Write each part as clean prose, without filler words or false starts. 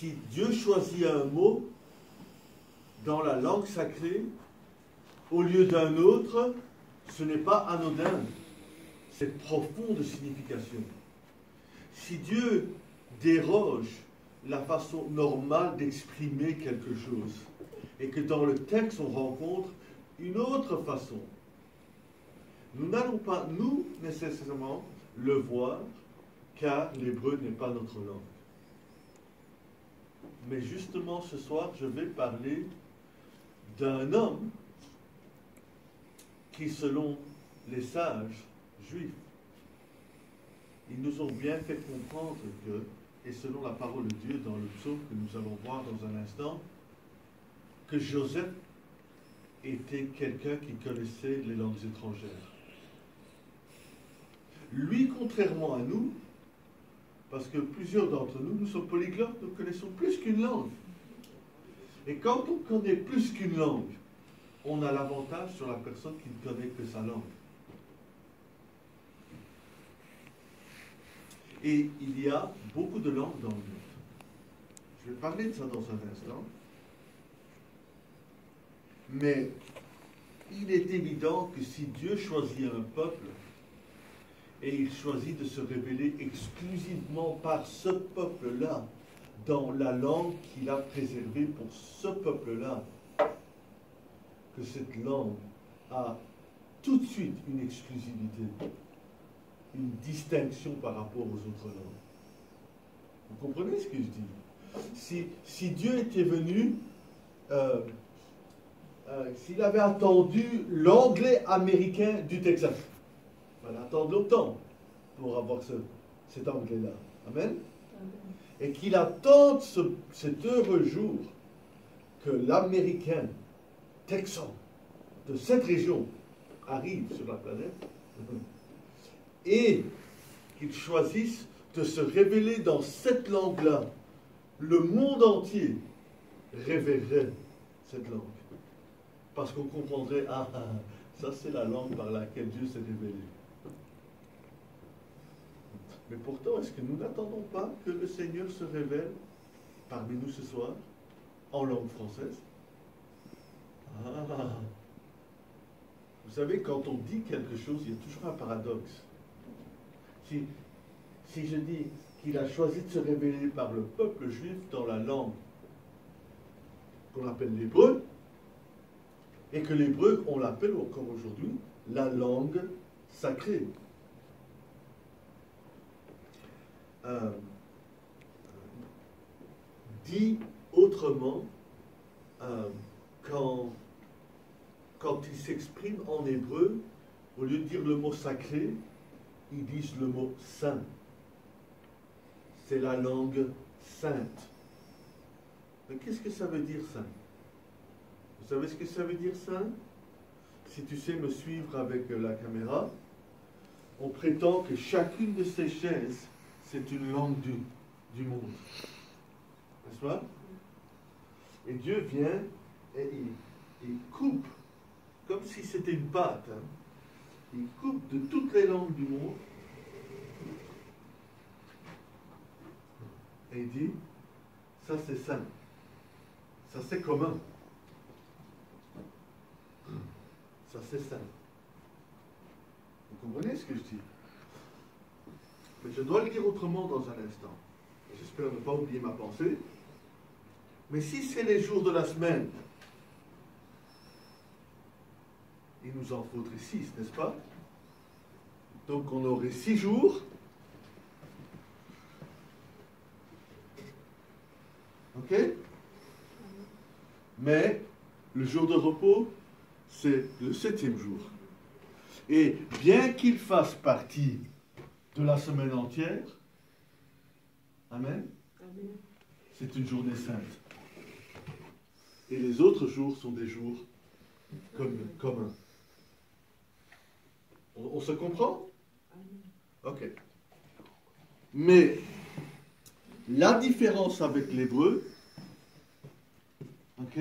si Dieu choisit un mot dans la langue sacrée au lieu d'un autre, ce n'est pas anodin, c'est profond de signification. Si Dieu déroge la façon normale d'exprimer quelque chose et que dans le texte on rencontre une autre façon, nous n'allons pas, nous, nécessairement, le voir, car l'hébreu n'est pas notre langue. Mais justement, ce soir, je vais parler d'un homme qui, selon les sages juifs, ils nous ont bien fait comprendre que, et selon la parole de Dieu dans le psaume que nous allons voir dans un instant, que Joseph était quelqu'un qui connaissait les langues étrangères. Lui, contrairement à nous, parce que plusieurs d'entre nous, nous sommes polyglottes, nous connaissons plus qu'une langue. Et quand on connaît plus qu'une langue, on a l'avantage sur la personne qui ne connaît que sa langue. Et il y a beaucoup de langues dans le monde. Je vais parler de ça dans un instant. Mais il est évident que si Dieu choisit un peuple, et il choisit de se révéler exclusivement par ce peuple-là, dans la langue qu'il a préservée pour ce peuple-là, que cette langue a tout de suite une exclusivité, une distinction par rapport aux autres langues. Vous comprenez ce que je dis? Si Dieu était venu, s'il avait attendu l'anglais américain du Texas, il fallait attendre longtemps pour avoir cet anglais-là. Amen? Et qu'il attende cet heureux jour que l'américain texan de cette région arrive sur la planète et qu'il choisisse de se révéler dans cette langue-là. Le monde entier révérerait cette langue. Parce qu'on comprendrait, ah, ça c'est la langue par laquelle Dieu s'est révélé. Mais pourtant, est-ce que nous n'attendons pas que le Seigneur se révèle parmi nous ce soir, en langue française? Ah. Vous savez, quand on dit quelque chose, il y a toujours un paradoxe. Si je dis qu'il a choisi de se révéler par le peuple juif dans la langue qu'on appelle l'hébreu, et que l'hébreu, on l'appelle encore aujourd'hui, la langue sacrée. Dit autrement, quand ils s'expriment en hébreu, au lieu de dire le mot sacré, ils disent le mot saint. C'est la langue sainte. Mais qu'est-ce que ça veut dire saint? Vous savez ce que ça veut dire saint? Si tu sais me suivre avec la caméra, on prétend que chacune de ces chaises, c'est une langue du monde. N'est-ce pas? Et Dieu vient et il coupe, comme si c'était une pâte. Hein. Il coupe de toutes les langues du monde. Et il dit, ça c'est saint. Ça c'est commun. Ça c'est saint. Vous comprenez ce que je dis? Mais je dois le dire autrement dans un instant. J'espère ne pas oublier ma pensée. Mais si c'est les jours de la semaine, il nous en faudrait 6, n'est-ce pas? Donc on aurait 6 jours. Ok? Mais le jour de repos, c'est le 7e jour. Et bien qu'il fasse partie de la semaine entière, amen, c'est une journée sainte. Et les autres jours sont des jours communs. On se comprend? Ok. Mais la différence avec l'hébreu, ok?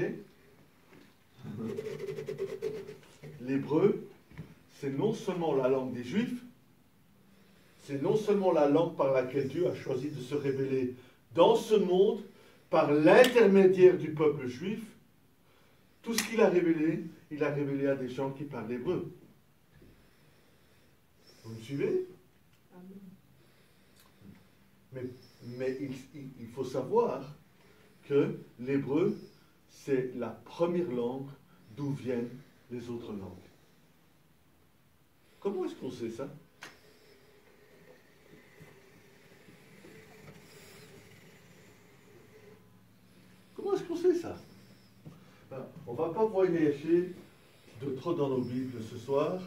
L'hébreu, c'est non seulement la langue des Juifs, c'est non seulement la langue par laquelle Dieu a choisi de se révéler dans ce monde, par l'intermédiaire du peuple juif, tout ce qu'il a révélé, il a révélé à des gens qui parlent hébreu. Vous me suivez? Mais il faut savoir que l'hébreu, c'est la première langue d'où viennent les autres langues. Comment est-ce qu'on sait ça? Comment est-ce qu'on sait ça? Ben, on ne va pas voyager de trop dans nos Bibles ce soir.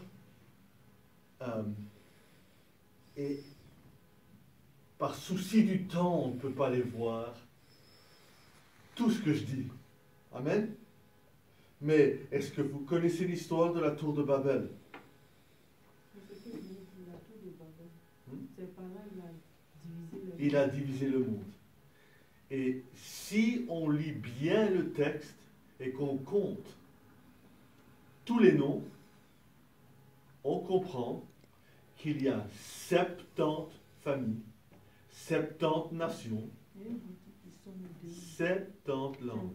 Et par souci du temps, on ne peut pas les voir. Tout ce que je dis. Amen. Mais est-ce que vous connaissez l'histoire de la tour de Babel? Il a divisé le monde. Et si on lit bien le texte et qu'on compte tous les noms, on comprend qu'il y a 70 familles, 70 nations, 70 langues.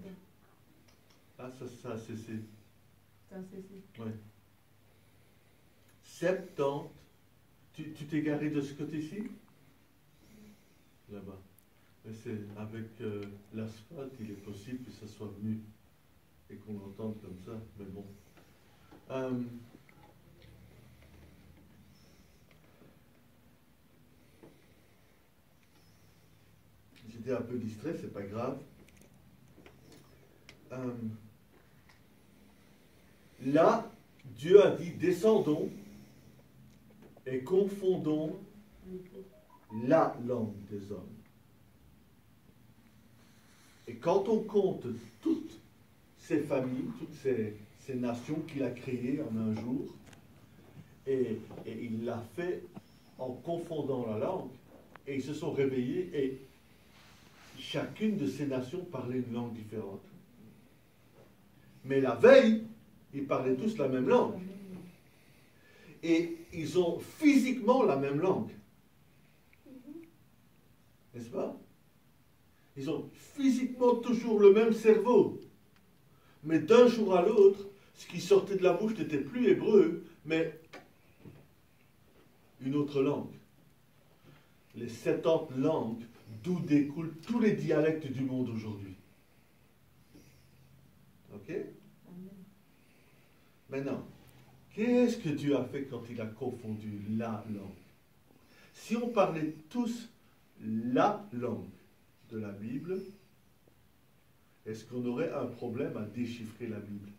Ah, ça a cessé. Ça a cessé. Oui. 70. Tu t'es garé de ce côté-ci? Là-bas. Mais c'est avec l'asphalte, il est possible que ça soit venu et qu'on l'entende comme ça. Mais bon. J'étais un peu distrait, c'est pas grave. Là, Dieu a dit, descendons et confondons la langue des hommes. Et quand on compte toutes ces familles, toutes ces nations qu'il a créées en un jour, et il l'a fait en confondant la langue, et ils se sont réveillés, et chacune de ces nations parlait une langue différente. Mais la veille, ils parlaient tous la même langue. Et ils ont physiquement la même langue. N'est-ce pas? Ils ont physiquement toujours le même cerveau. Mais d'un jour à l'autre, ce qui sortait de la bouche n'était plus hébreu, mais une autre langue. Les 70 langues d'où découlent tous les dialectes du monde aujourd'hui. Ok? Maintenant, qu'est-ce que Dieu a fait quand il a confondu la langue? Si on parlait tous la langue de la Bible, est-ce qu'on aurait un problème à déchiffrer la Bible?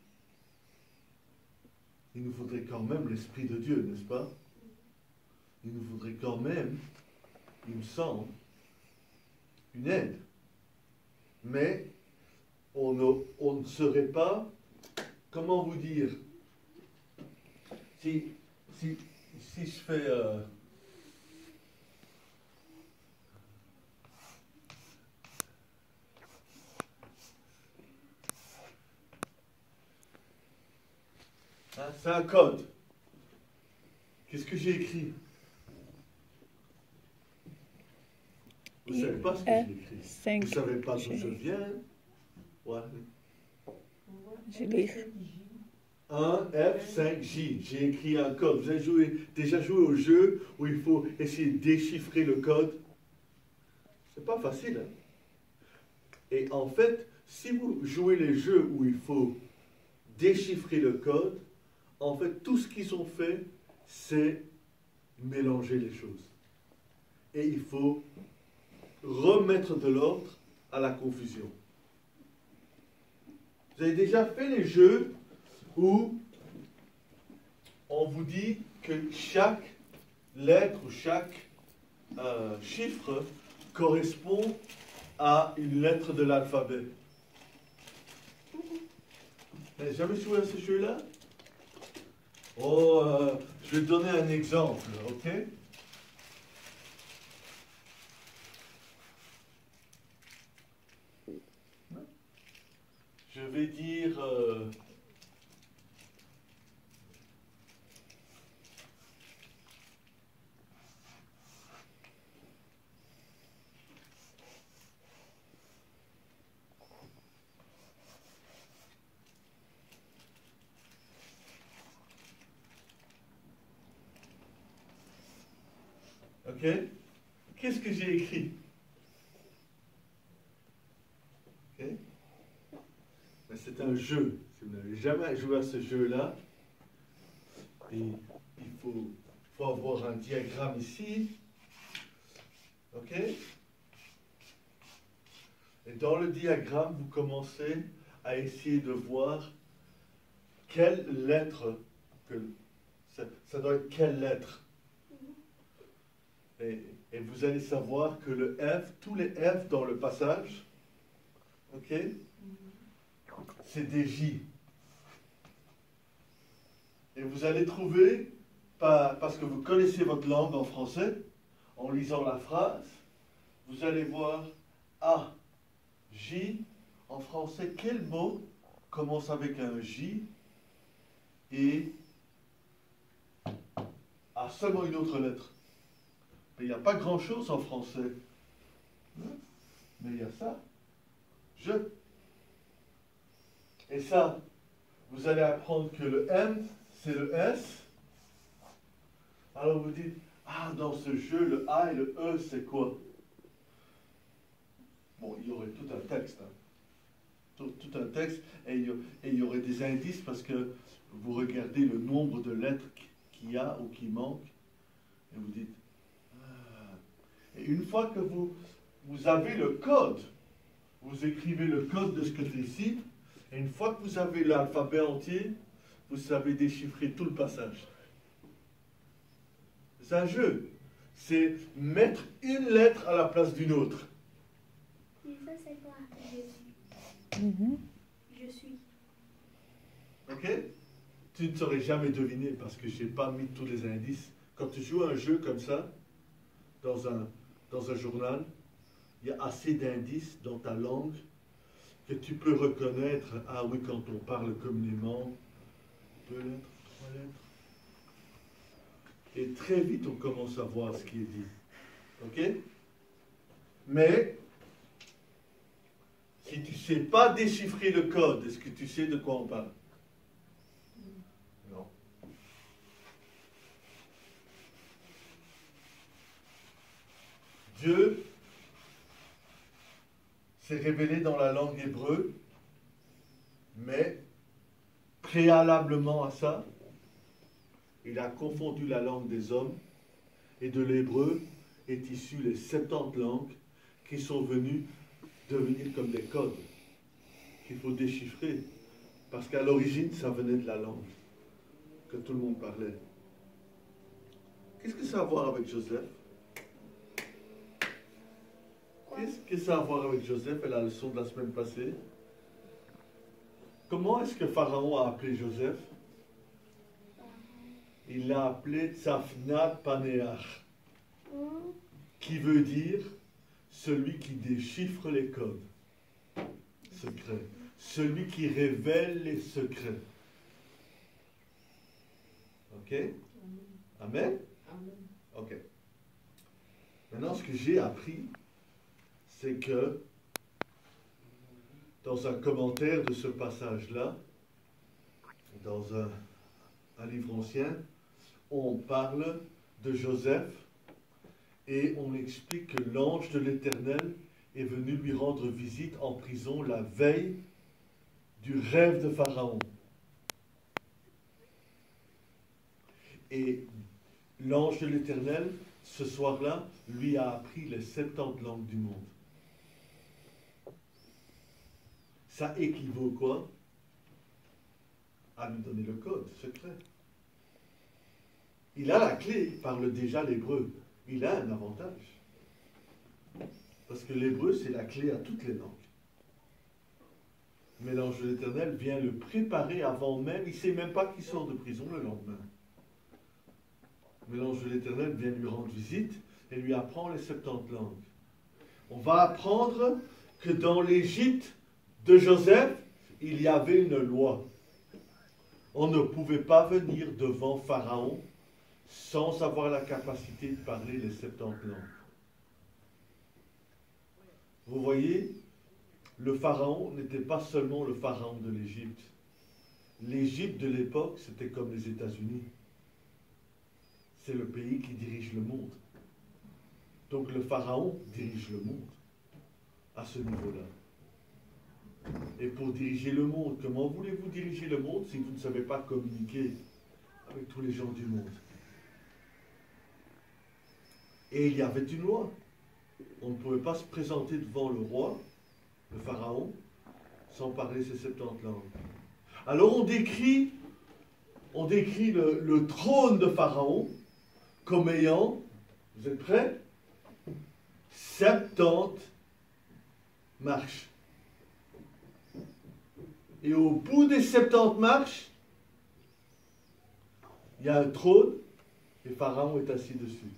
Il nous faudrait quand même l'Esprit de Dieu, n'est-ce pas? Il nous faudrait quand même, il me semble, une aide. Mais on ne serait pas, comment vous dire, si je fais... c'est un code. Qu'est-ce que j'ai écrit? Vous ne savez pas ce que j'ai écrit. Vous ne savez pas d'où je viens. Ouais. Je lis. 1F5J. J'ai écrit un code. Vous avez déjà joué au jeu où il faut essayer de déchiffrer le code? C'est pas facile. Hein? Et en fait, si vous jouez les jeux où il faut déchiffrer le code, en fait, tout ce qu'ils ont fait, c'est mélanger les choses. Et il faut remettre de l'ordre à la confusion. Vous avez déjà fait les jeux où on vous dit que chaque lettre ou chaque chiffre correspond à une lettre de l'alphabet. Vous n'avez jamais joué à ce jeu-là? Oh, je vais te donner un exemple, ok? Je vais dire... Ok? Qu'est-ce que j'ai écrit? Ok? Mais c'est un jeu. Si vous n'avez jamais joué à ce jeu-là, et il faut avoir un diagramme ici. Ok? Et dans le diagramme, vous commencez à essayer de voir quelle lettre, ça doit être quelle lettre. Et vous allez savoir que le F, tous les F dans le passage, ok, c'est des J. Et vous allez trouver, parce que vous connaissez votre langue en français, en lisant la phrase, vous allez voir A, J, en français, quel mot commence avec un J et a seulement une autre lettre? Mais il n'y a pas grand-chose en français. Mais il y a ça. Je. Et ça, vous allez apprendre que le M, c'est le S. Alors vous dites, ah, dans ce jeu, le A et le E, c'est quoi? Bon, il y aurait tout un texte. Hein. Tout un texte, et il y aurait des indices parce que vous regardez le nombre de lettres qu'il y a ou qui manquent, et vous dites, ah. Et une fois que vous avez le code, vous écrivez le code de ce que c'est ici, et une fois que vous avez l'alphabet entier, vous savez déchiffrer tout le passage. C'est un jeu. C'est mettre une lettre à la place d'une autre. Et ça, c'est quoi? Je suis. Ok? Tu ne saurais jamais deviner parce que je n'ai pas mis tous les indices. Quand tu joues à un jeu comme ça, dans un journal, il y a assez d'indices dans ta langue que tu peux reconnaître. Ah oui, quand on parle communément, 2 lettres, 3 lettres. Et très vite, on commence à voir ce qui est dit. Ok? Mais, si tu ne sais pas déchiffrer le code, est-ce que tu sais de quoi on parle? Non. Dieu s'est révélé dans la langue hébreu, mais préalablement à ça, il a confondu la langue des hommes, et de l'hébreu est issu les 70 langues qui sont venues devenir comme des codes qu'il faut déchiffrer. Parce qu'à l'origine, ça venait de la langue que tout le monde parlait. Qu'est-ce que ça a à voir avec Joseph? Qu'est-ce que ça a à voir avec Joseph et la leçon de la semaine passée? Comment est-ce que Pharaon a appelé Joseph? Il l'a appelé Tzafnat Paneach, qui veut dire celui qui déchiffre les codes secrets, celui qui révèle les secrets. Ok? Amen? Ok. Maintenant, ce que j'ai appris, c'est que dans un commentaire de ce passage-là, dans un livre ancien, on parle de Joseph et on explique que l'ange de l'Éternel est venu lui rendre visite en prison la veille du rêve de Pharaon. Et l'ange de l'Éternel, ce soir-là, lui a appris les 70 langues du monde. Ça équivaut quoi? À lui donner le code secret. Il a la clé, il parle déjà l'hébreu. Il a un avantage. Parce que l'hébreu, c'est la clé à toutes les langues. Mais l'ange de l'Éternel vient le préparer avant même, il ne sait même pas qu'il sort de prison le lendemain. Mais l'ange de l'Éternel vient lui rendre visite et lui apprend les 70 langues. On va apprendre que dans l'Égypte de Joseph, il y avait une loi. On ne pouvait pas venir devant Pharaon sans avoir la capacité de parler les 70 langues. Vous voyez, le Pharaon n'était pas seulement le Pharaon de l'Égypte. L'Égypte de l'époque, c'était comme les États-Unis. C'est le pays qui dirige le monde. Donc le pharaon dirige le monde à ce niveau-là. Et pour diriger le monde, comment voulez-vous diriger le monde si vous ne savez pas communiquer avec tous les gens du monde? Et il y avait une loi. On ne pouvait pas se présenter devant le roi, le pharaon, sans parler ces 70 langues. Alors on décrit le trône de Pharaon comme ayant, vous êtes prêts? 70 marches. Et au bout des 70 marches, il y a un trône et Pharaon est assis dessus.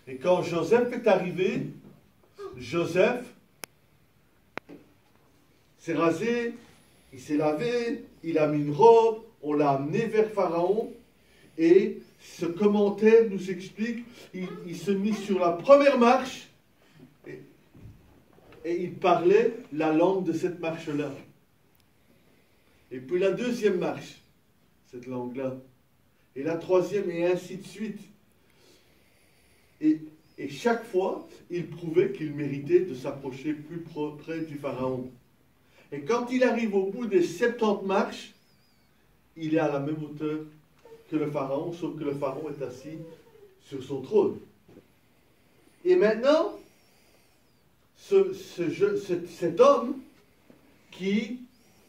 Et quand Joseph est arrivé, Joseph s'est rasé, il s'est lavé, il a mis une robe, on l'a amené vers Pharaon, et ce commentaire nous explique, il se mit sur la première marche, et il parlait la langue de cette marche-là. Et puis la deuxième marche, cette langue-là, et la troisième, et ainsi de suite. Et chaque fois, il prouvait qu'il méritait de s'approcher plus près du Pharaon. Et quand il arrive au bout des 70 marches, il est à la même hauteur que le Pharaon, sauf que le Pharaon est assis sur son trône. Et maintenant, cet homme qui,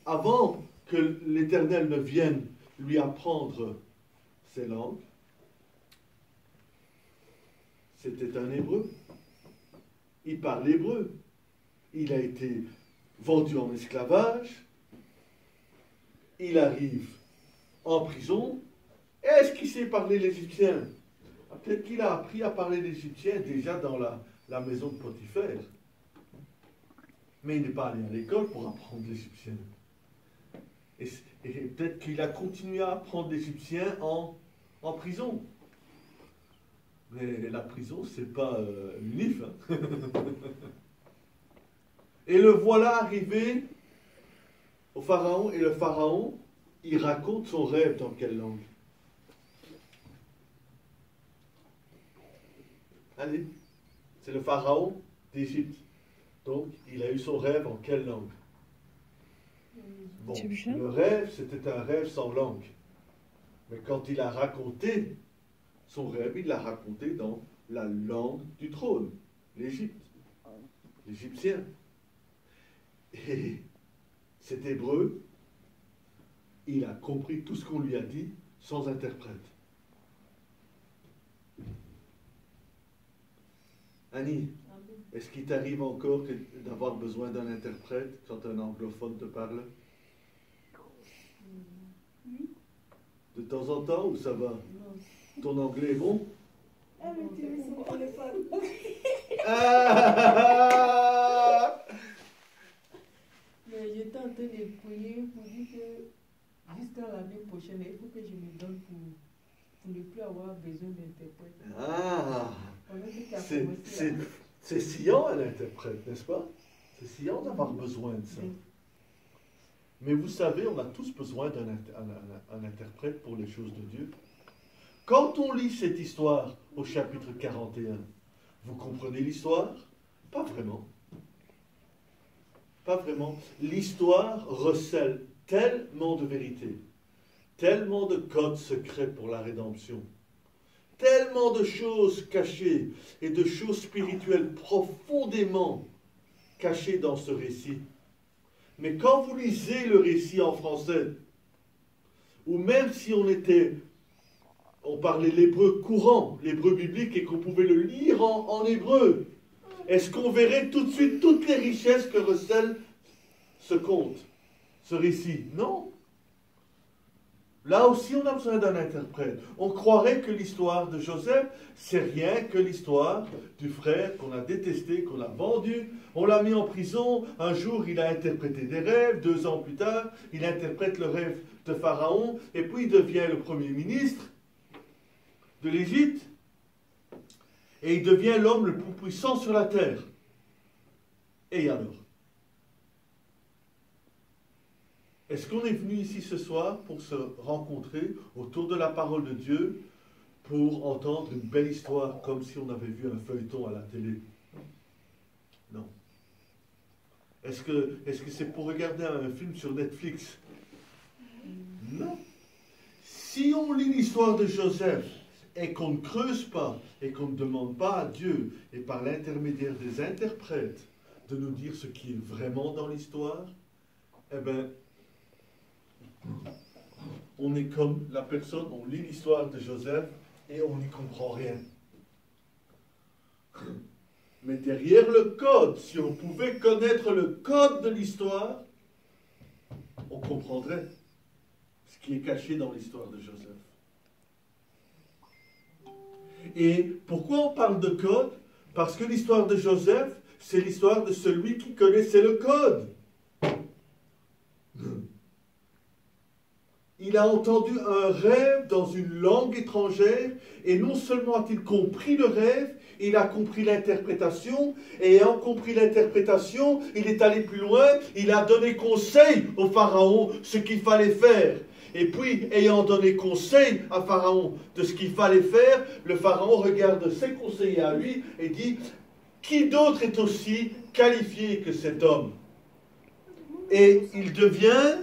avant que l'Éternel ne vienne lui apprendre ses langues, c'était un Hébreu. Il parle hébreu. Il a été vendu en esclavage. Il arrive en prison. Est-ce qu'il sait parler l'égyptien? Peut-être qu'il a appris à parler l'égyptien déjà dans la maison de Potiphar. Mais il n'est pas allé à l'école pour apprendre l'égyptien. Et peut-être qu'il a continué à apprendre l'égyptien en prison. Mais la prison, c'est pas l'UNIF. Hein. Et le voilà arrivé au Pharaon, et le Pharaon, il raconte son rêve dans quelle langue? Allez, c'est le Pharaon d'Égypte. Donc, il a eu son rêve en quelle langue? Bon, le rêve, c'était un rêve sans langue. Mais quand il a raconté son rêve, il l'a raconté dans la langue du trône, l'Égypte, l'égyptien. Et cet hébreu, il a compris tout ce qu'on lui a dit sans interprète. Annie, est-ce qu'il t'arrive encore d'avoir besoin d'un interprète quand un anglophone te parle? Oui. De temps en temps, ou ça va? Ton anglais est bon? Ah, mais tu mets son téléphone. Ah! Mais j'étais en train de prier pour dire que jusqu'à l'année prochaine, il faut que je me donne pour ne plus avoir besoin d'interprète. Ah! C'est sciant un interprète, n'est-ce pas? C'est sciant d'avoir besoin de ça. Mais vous savez, on a tous besoin d'un interprète pour les choses de Dieu. Quand on lit cette histoire au chapitre 41, vous comprenez l'histoire? Pas vraiment. Pas vraiment. L'histoire recèle tellement de vérités, tellement de codes secrets pour la rédemption, tellement de choses cachées et de choses spirituelles profondément cachées dans ce récit. Mais quand vous lisez le récit en français, ou même si on parlait l'hébreu courant, l'hébreu biblique, et qu'on pouvait le lire en hébreu, est-ce qu'on verrait tout de suite toutes les richesses que recèle ce conte, ce récit? Non. Là aussi, on a besoin d'un interprète. On croirait que l'histoire de Joseph, c'est rien que l'histoire du frère qu'on a détesté, qu'on a vendu. On l'a mis en prison. Un jour, il a interprété des rêves. 2 ans plus tard, il interprète le rêve de Pharaon. Et puis, il devient le premier ministre de l'Égypte. Et il devient l'homme le plus puissant sur la terre. Et alors? Est-ce qu'on est venu ici ce soir pour se rencontrer autour de la parole de Dieu, pour entendre une belle histoire comme si on avait vu un feuilleton à la télé. Non. Est-ce que c'est pour regarder un film sur Netflix? Non. Si on lit l'histoire de Joseph et qu'on ne creuse pas et qu'on ne demande pas à Dieu et par l'intermédiaire des interprètes de nous dire ce qui est vraiment dans l'histoire, eh bien, on est comme la personne, on lit l'histoire de Joseph et on n'y comprend rien. Mais derrière le code, si on pouvait connaître le code de l'histoire, on comprendrait ce qui est caché dans l'histoire de Joseph. Et pourquoi on parle de code? Parce que l'histoire de Joseph, c'est l'histoire de celui qui connaissait le code. Il a entendu un rêve dans une langue étrangère, et non seulement a-t-il compris le rêve, il a compris l'interprétation, et ayant compris l'interprétation, il est allé plus loin, il a donné conseil au Pharaon ce qu'il fallait faire. Et puis, ayant donné conseil à Pharaon de ce qu'il fallait faire, le Pharaon regarde ses conseillers à lui et dit « Qui d'autre est aussi qualifié que cet homme ?» Et il devient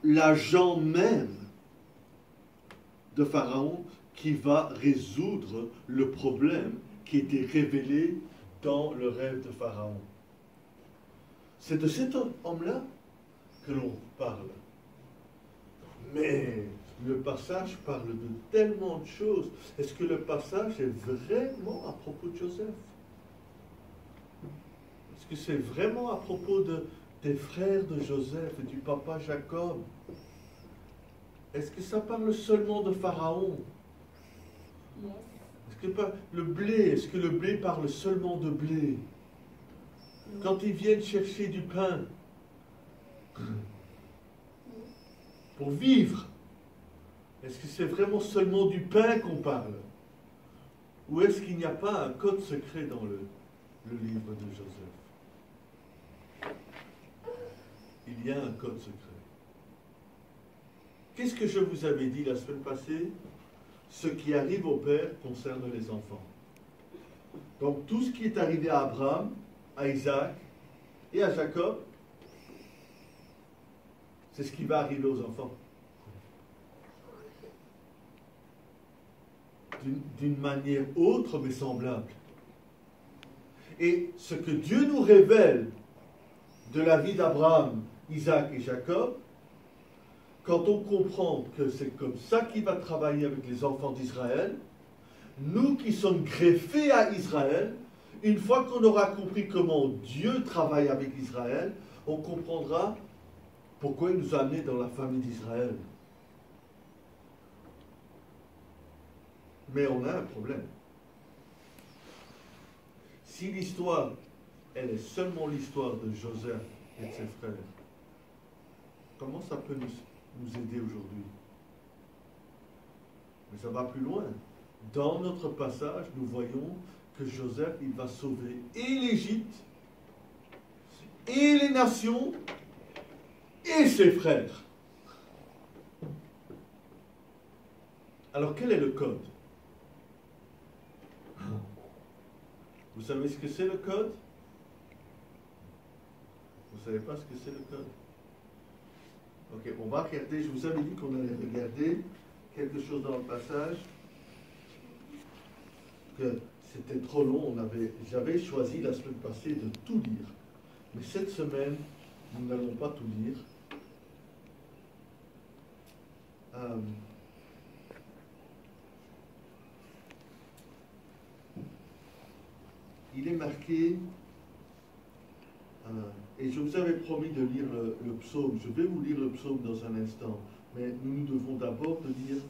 l'agent même de Pharaon qui va résoudre le problème qui était révélé dans le rêve de Pharaon. C'est de cet homme-là que l'on parle. Mais le passage parle de tellement de choses. Est-ce que le passage est vraiment à propos de Joseph? Est-ce que c'est vraiment à propos des frères de Joseph et du papa Jacob? Est-ce que ça parle seulement de Pharaon? Est-ce que le blé, est-ce que le blé parle seulement de blé? Quand ils viennent chercher du pain pour vivre, est-ce que c'est vraiment seulement du pain qu'on parle? Ou est-ce qu'il n'y a pas un code secret dans le livre de Joseph? Il y a un code secret. Qu'est-ce que je vous avais dit la semaine passée? Ce qui arrive au Père concerne les enfants. Donc tout ce qui est arrivé à Abraham, à Isaac et à Jacob, c'est ce qui va arriver aux enfants. D'une manière autre mais semblable. Et ce que Dieu nous révèle de la vie d'Abraham, Isaac et Jacob, quand on comprend que c'est comme ça qu'il va travailler avec les enfants d'Israël, nous qui sommes greffés à Israël, une fois qu'on aura compris comment Dieu travaille avec Israël, on comprendra pourquoi il nous a amenés dans la famille d'Israël. Mais on a un problème. Si l'histoire, elle est seulement l'histoire de Joseph et de ses frères, comment ça peut nous aider aujourd'hui? Mais ça va plus loin. Dans notre passage, nous voyons que Joseph, il va sauver et l'Égypte, et les nations, et ses frères. Alors quel est le code? Vous savez ce que c'est le code? Vous ne savez pas ce que c'est le code? Ok, on va regarder, je vous avais dit qu'on allait regarder quelque chose dans le passage, que c'était trop long, j'avais choisi la semaine passée de tout lire. Mais cette semaine, nous n'allons pas tout lire. Il est marqué, et je vous avais promis de lire le psaume, je vais vous lire le psaume dans un instant, mais nous devons d'abord lire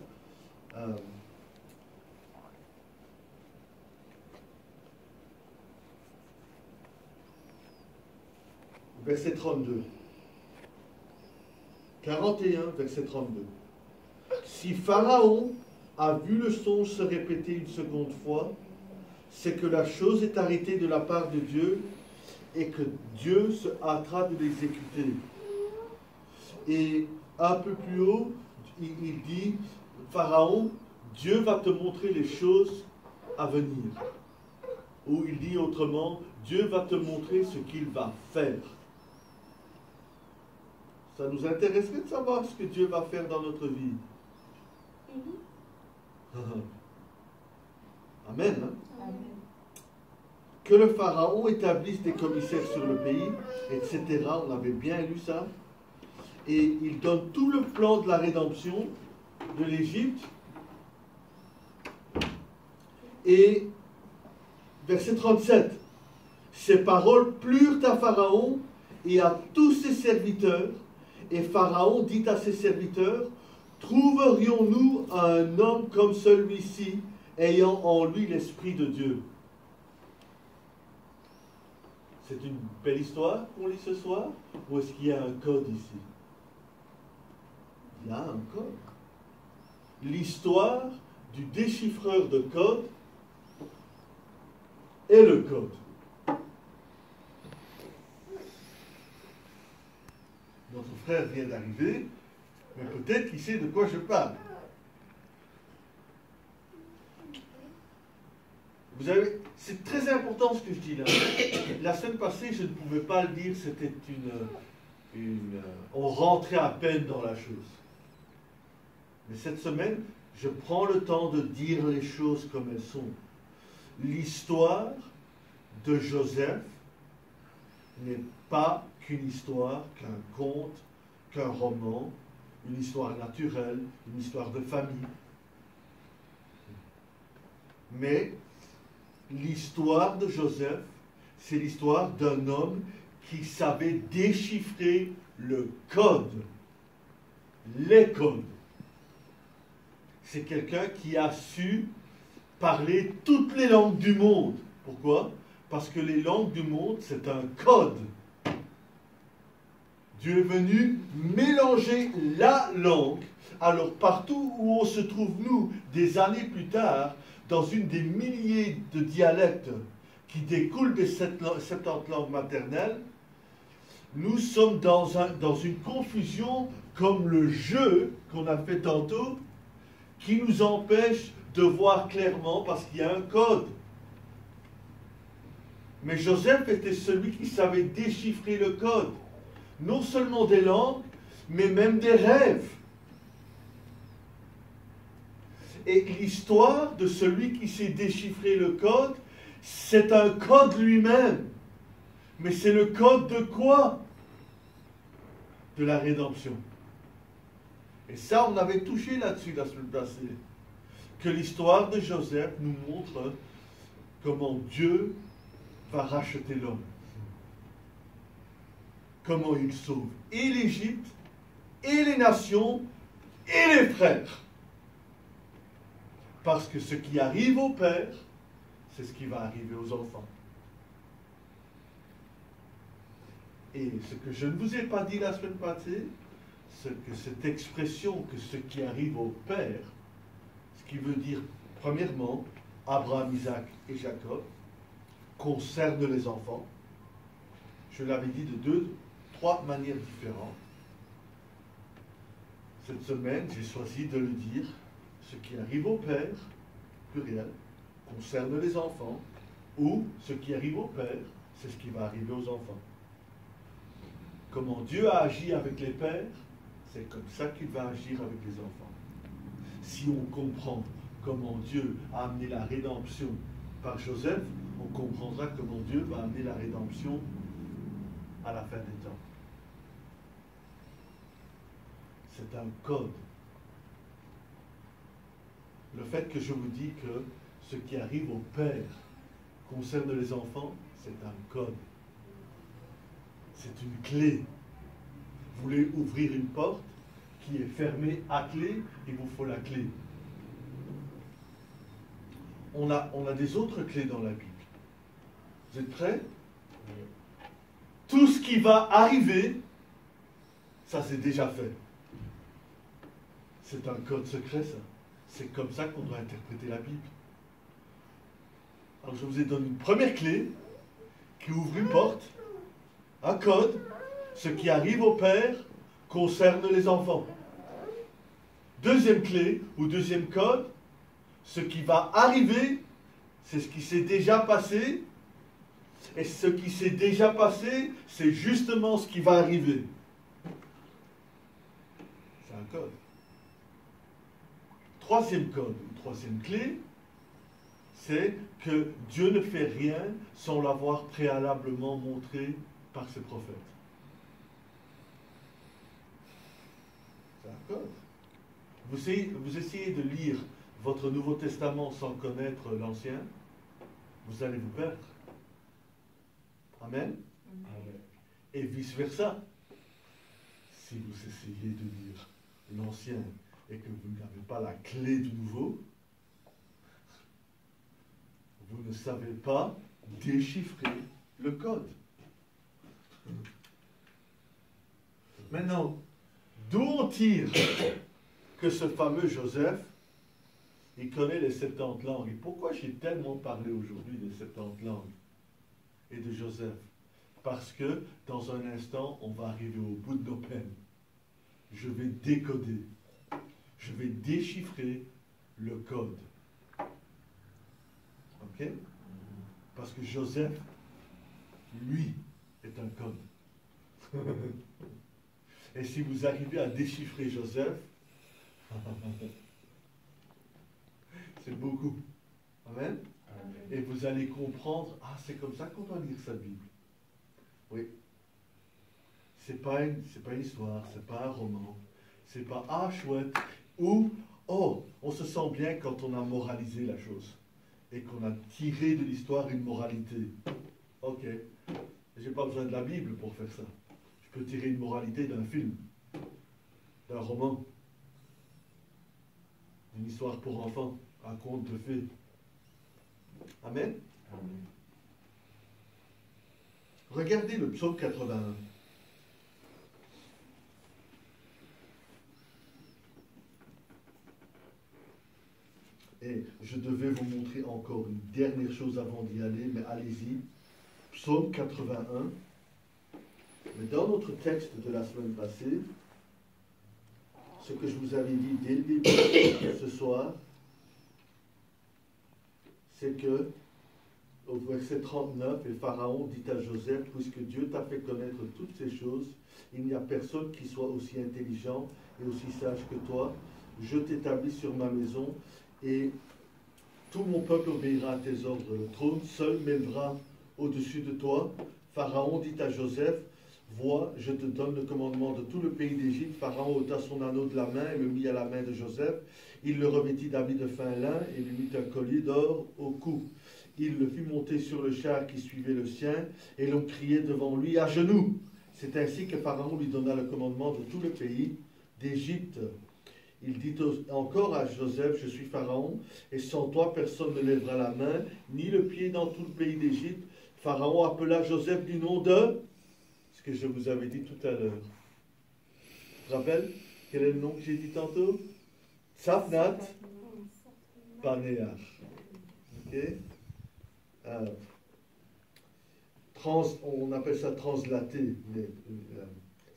verset 32. 41, verset 32. Si Pharaon a vu le songe se répéter une seconde fois, c'est que la chose est arrêtée de la part de Dieu et que Dieu se hâtera de l'exécuter. Et un peu plus haut, il dit, Pharaon, Dieu va te montrer les choses à venir. Ou il dit autrement, Dieu va te montrer ce qu'il va faire. Ça nous intéresserait de savoir ce que Dieu va faire dans notre vie. Amen. Hein? Amen. Que le Pharaon établisse des commissaires sur le pays, etc. On avait bien lu ça. Et il donne tout le plan de la rédemption de l'Égypte. Et verset 37. Ces paroles plurent à Pharaon et à tous ses serviteurs. Et Pharaon dit à ses serviteurs, trouverions-nous un homme comme celui-ci, ayant en lui l'Esprit de Dieu? C'est une belle histoire qu'on lit ce soir, ou est-ce qu'il y a un code ici? Il y a un code. L'histoire du déchiffreur de code est le code. Notre frère vient d'arriver, mais peut-être qu'il sait de quoi je parle. Vous savez, c'est très important ce que je dis là. La semaine passée, je ne pouvais pas le dire, c'était on rentrait à peine dans la chose. Mais cette semaine, je prends le temps de dire les choses comme elles sont. L'histoire de Joseph n'est pas qu'une histoire, qu'un conte, qu'un roman, une histoire naturelle, une histoire de famille. Mais l'histoire de Joseph, c'est l'histoire d'un homme qui savait déchiffrer le code, les codes. C'est quelqu'un qui a su parler toutes les langues du monde. Pourquoi? Parce que les langues du monde, c'est un code. Dieu est venu mélanger la langue. Alors partout où on se trouve, nous, des années plus tard, dans une des milliers de dialectes qui découlent des 70 langues maternelles, nous sommes dans une confusion comme le jeu qu'on a fait tantôt, qui nous empêche de voir clairement parce qu'il y a un code. Mais Joseph était celui qui savait déchiffrer le code. Non seulement des langues, mais même des rêves. Et l'histoire de celui qui sait déchiffrer le code, c'est un code lui-même. Mais c'est le code de quoi? De la rédemption. Et ça, on avait touché là-dessus la semaine passée. Que l'histoire de Joseph nous montre comment Dieu va racheter l'homme. Comment il sauve et l'Égypte, et les nations, et les frères. Parce que ce qui arrive au Père, c'est ce qui va arriver aux enfants. Et ce que je ne vous ai pas dit la semaine passée, c'est que cette expression, que ce qui arrive au Père, ce qui veut dire, premièrement, Abraham, Isaac et Jacob, concerne les enfants. Je l'avais dit de trois manières différentes. Cette semaine, j'ai choisi de le dire. Ce qui arrive au Père, pluriel, concerne les enfants, ou ce qui arrive au Père, c'est ce qui va arriver aux enfants. Comment Dieu a agi avec les pères, c'est comme ça qu'il va agir avec les enfants. Si on comprend comment Dieu a amené la rédemption par Joseph, on comprendra comment Dieu va amener la rédemption à la fin des temps. C'est un code. Le fait que je vous dis que ce qui arrive au Père concerne les enfants, c'est un code. C'est une clé. Vous voulez ouvrir une porte qui est fermée à clé, il vous faut la clé. On a des autres clés dans la Bible. Vous êtes prêts? Tout ce qui va arriver, ça c'est déjà fait. C'est un code secret, ça. C'est comme ça qu'on doit interpréter la Bible. Alors je vous ai donné une première clé qui ouvre une porte, un code. Ce qui arrive au Père concerne les enfants. Deuxième clé ou deuxième code, ce qui va arriver, c'est ce qui s'est déjà passé. Et ce qui s'est déjà passé, c'est justement ce qui va arriver. C'est un code. Troisième code, ou troisième clé, c'est que Dieu ne fait rien sans l'avoir préalablement montré par ses prophètes. C'est un code. Vous essayez de lire votre Nouveau Testament sans connaître l'Ancien, vous allez vous perdre. Amen. Amen. Et vice-versa. Si vous essayez de lire l'Ancien et que vous n'avez pas la clé du Nouveau, vous ne savez pas déchiffrer le code. Maintenant, d'où on tire que ce fameux Joseph, il connaît les 70 langues. Et pourquoi j'ai tellement parlé aujourd'hui des 70 langues et de Joseph? Parce que dans un instant, on va arriver au bout de nos peines. Je vais décoder. Je vais déchiffrer le code. Ok? Parce que Joseph, lui, est un code. Et si vous arrivez à déchiffrer Joseph, c'est beaucoup. Amen? Et vous allez comprendre, ah, c'est comme ça qu'on doit lire sa Bible. Oui. C'est pas une histoire, c'est pas un roman. C'est pas, ah, chouette. Ou, oh, on se sent bien quand on a moralisé la chose. Et qu'on a tiré de l'histoire une moralité. Ok. J'ai pas besoin de la Bible pour faire ça. Je peux tirer une moralité d'un film, d'un roman, d'une histoire pour enfants, un conte de fées. Amen. Amen. Regardez le psaume 81. Et je devais vous montrer encore une dernière chose avant d'y aller, mais allez-y. Psaume 81. Mais dans notre texte de la semaine passée, ce que je vous avais dit dès le début ce soir, c'est que au verset 39, et Pharaon dit à Joseph, puisque Dieu t'a fait connaître toutes ces choses, il n'y a personne qui soit aussi intelligent et aussi sage que toi. Je t'établis sur ma maison et tout mon peuple obéira à tes ordres. Le trône seul m'élevera au-dessus de toi. Pharaon dit à Joseph, vois, je te donne le commandement de tout le pays d'Égypte. Pharaon ôta son anneau de la main et le mit à la main de Joseph. Il le revêtit d'habits de fin lin et lui mit un collier d'or au cou. Il le fit monter sur le char qui suivait le sien, et l'on criait devant lui à genoux. C'est ainsi que Pharaon lui donna le commandement de tout le pays d'Égypte. Il dit encore à Joseph, je suis Pharaon, et sans toi personne ne lèvera la main, ni le pied dans tout le pays d'Égypte. Pharaon appela Joseph du nom de ce que je vous avais dit tout à l'heure. Tu te rappelles quel est le nom que j'ai dit tantôt? Tsafnat Panéar. Ok? On appelle ça translaté, mais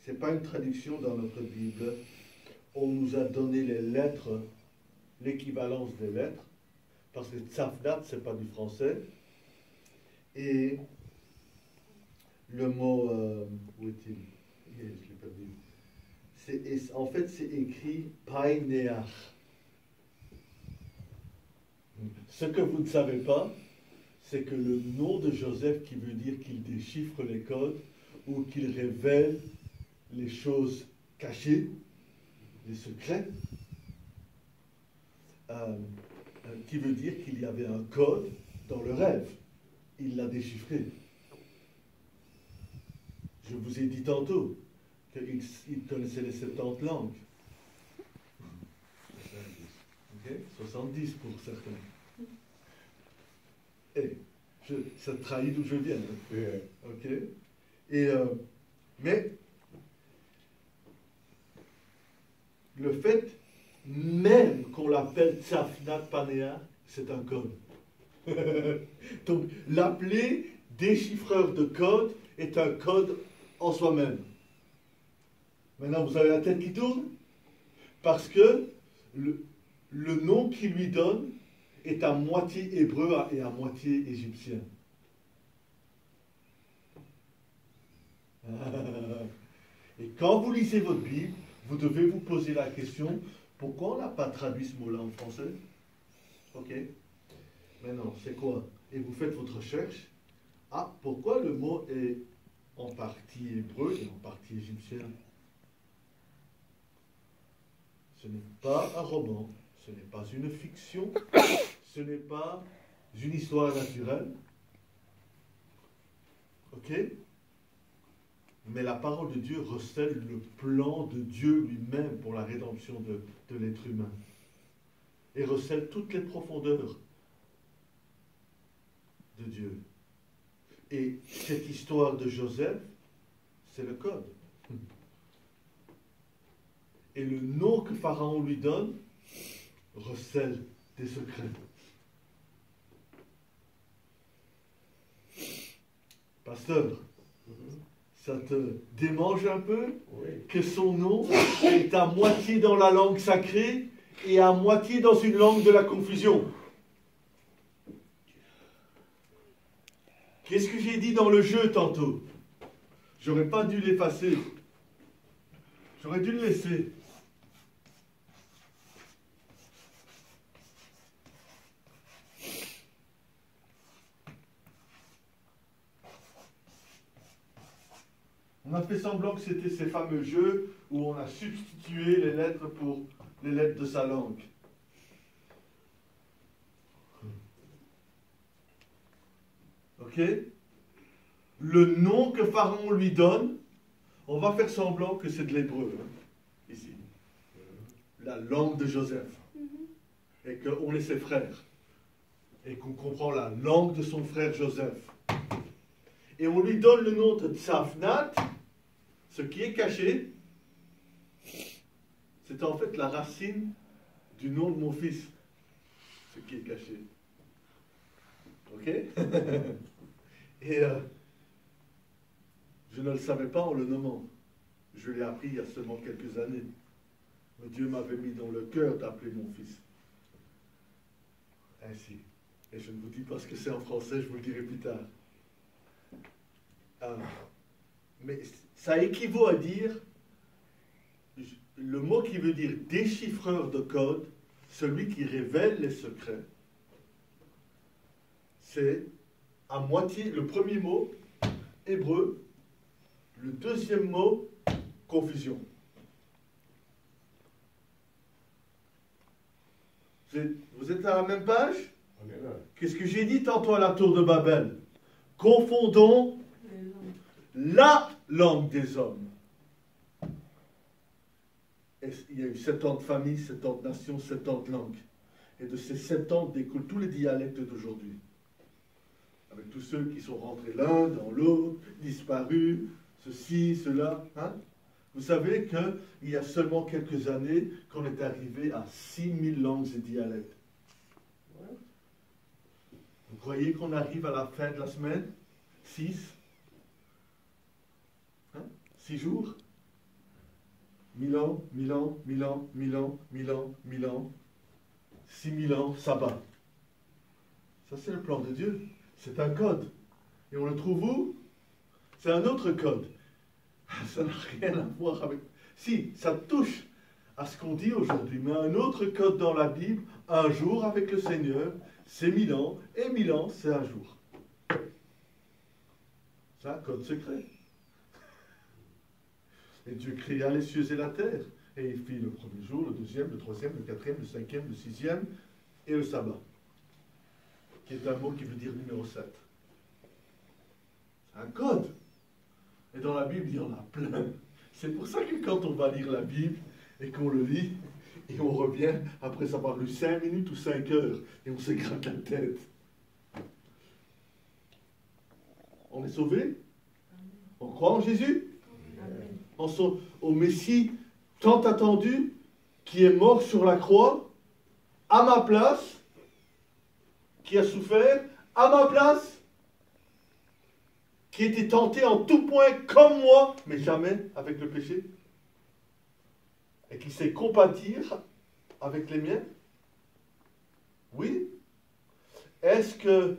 ce n'est pas une traduction dans notre Bible. On nous a donné les lettres, l'équivalence des lettres, parce que Tsafnat, ce n'est pas du français. Et le mot, où est-il? Je l'ai perdu. En fait, c'est écrit Païnéar. Ce que vous ne savez pas, c'est que le nom de Joseph, qui veut dire qu'il déchiffre les codes ou qu'il révèle les choses cachées, les secrets, qui veut dire qu'il y avait un code dans le rêve. Il l'a déchiffré. Je vous ai dit tantôt qu'il connaissait les 70 langues. Okay? 70 pour certains. Et ça trahit d'où je viens. Ok? Et, mais le fait même qu'on l'appelle Tsafnat Panéa, c'est un code. Donc l'appeler déchiffreur de code est un code en soi-même. Maintenant, vous avez la tête qui tourne parce que le nom qu'il lui donne est à moitié hébreu et à moitié égyptien. Et quand vous lisez votre Bible, vous devez vous poser la question, pourquoi on n'a pas traduit ce mot-là en français? Ok. Maintenant, c'est quoi? Et vous faites votre recherche. Ah, pourquoi le mot est en partie hébreu et en partie égyptien? Ce n'est pas un roman, ce n'est pas une fiction, ce n'est pas une histoire naturelle. Ok? Mais la parole de Dieu recèle le plan de Dieu lui-même pour la rédemption de l'être humain. Et recèle toutes les profondeurs de Dieu. Et cette histoire de Joseph, c'est le code. Et le nom que Pharaon lui donne recèle des secrets. Pasteur, ça te démange un peu que son nom est à moitié dans la langue sacrée et à moitié dans une langue de la confusion? Qu'est-ce que j'ai dit dans le jeu tantôt? J'aurais pas dû l'effacer. J'aurais dû le laisser. On a fait semblant que c'était ces fameux jeux où on a substitué les lettres pour les lettres de sa langue. Ok? Le nom que Pharaon lui donne, on va faire semblant que c'est de l'hébreu, ici. La langue de Joseph. Et qu'on est ses frères. Et qu'on comprend la langue de son frère Joseph. Et on lui donne le nom de Tsafnat, ce qui est caché. C'est en fait la racine du nom de mon fils. Ce qui est caché. Ok? Et je ne le savais pas en le nommant. Je l'ai appris il y a seulement quelques années. Mais Dieu m'avait mis dans le cœur d'appeler mon fils ainsi. Et je ne vous dis pas ce que c'est en français, je vous le dirai plus tard. Mais ça équivaut à dire, le mot qui veut dire déchiffreur de code, celui qui révèle les secrets, c'est à moitié le premier mot, hébreu, le deuxième mot, confusion. Vous êtes à la même page? Qu'est-ce que j'ai dit tantôt à la tour de Babel? Confondons la langue des hommes. Et il y a eu 70 familles, 70 nations, 70 langues. Et de ces 70 découlent tous les dialectes d'aujourd'hui. Avec tous ceux qui sont rentrés l'un dans l'autre, disparus, ceci, cela. Hein? Vous savez qu'il y a seulement quelques années qu'on est arrivé à 6000 langues et dialectes. Vous croyez qu'on arrive à la fin de la semaine? 6? 6 jours? 1000 ans, 1000 ans, 1000 ans, 1000 ans, 1000 ans, 1000 ans, 6000 ans, sabbat. Ça, c'est le plan de Dieu. C'est un code. Et on le trouve où? C'est un autre code. Ça n'a rien à voir avec... Si, ça touche à ce qu'on dit aujourd'hui, mais un autre code dans la Bible, un jour avec le Seigneur, c'est 1000 ans, et 1000 ans, c'est un jour. C'est un code secret. Et Dieu créa les cieux et la terre. Et il fit le premier jour, le deuxième, le troisième, le quatrième, le cinquième, le sixième, et le sabbat. Qui est un mot qui veut dire numéro 7. C'est un code. Et dans la Bible, il y en a plein. C'est pour ça que quand on va lire la Bible, et qu'on le lit, et on revient après avoir lu 5 minutes ou 5 heures, et on se gratte la tête. On est sauvé? On croit en Jésus? Au Messie tant attendu, qui est mort sur la croix, à ma place, qui a souffert, à ma place, qui était tenté en tout point comme moi, mais jamais avec le péché, et qui sait compatir avec les miens? Oui. Est-ce que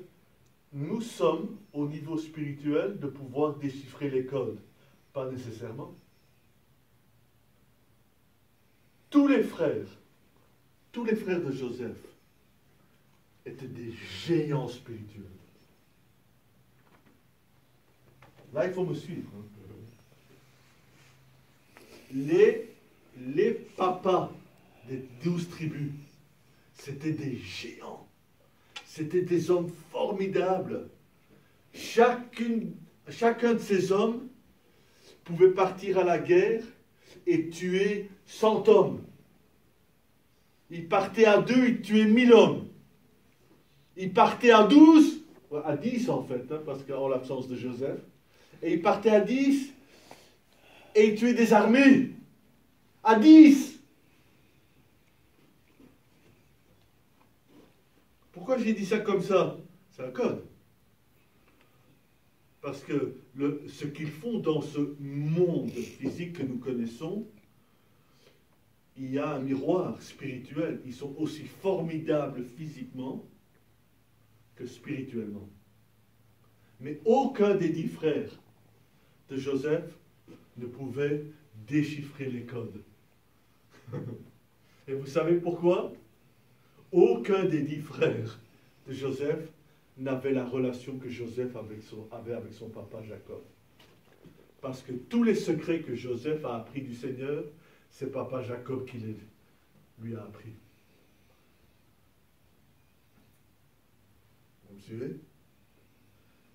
nous sommes au niveau spirituel de pouvoir déchiffrer les codes? Pas nécessairement. Tous les frères de Joseph étaient des géants spirituels. Là, il faut me suivre. Les papas des 12 tribus, c'était des géants. C'était des hommes formidables. Chacun de ces hommes pouvait partir à la guerre et tuer 100 hommes. Il partait à 2, il tuait 1000 hommes. Il partait à 12, à 10 en fait, parce qu'en l'absence de Joseph, et il partait à 10, et il tuait des armées. À 10. Pourquoi j'ai dit ça comme ça? C'est un code. Parce que ce qu'ils font dans ce monde physique que nous connaissons, il y a un miroir spirituel. Ils sont aussi formidables physiquement que spirituellement. Mais aucun des 10 frères de Joseph ne pouvait déchiffrer les codes. Et vous savez pourquoi? Aucun des 10 frères de Joseph n'avait la relation que Joseph avait avec son papa Jacob. Parce que tous les secrets que Joseph a appris du Seigneur, c'est papa Jacob qui lui a appris. Vous me suivez?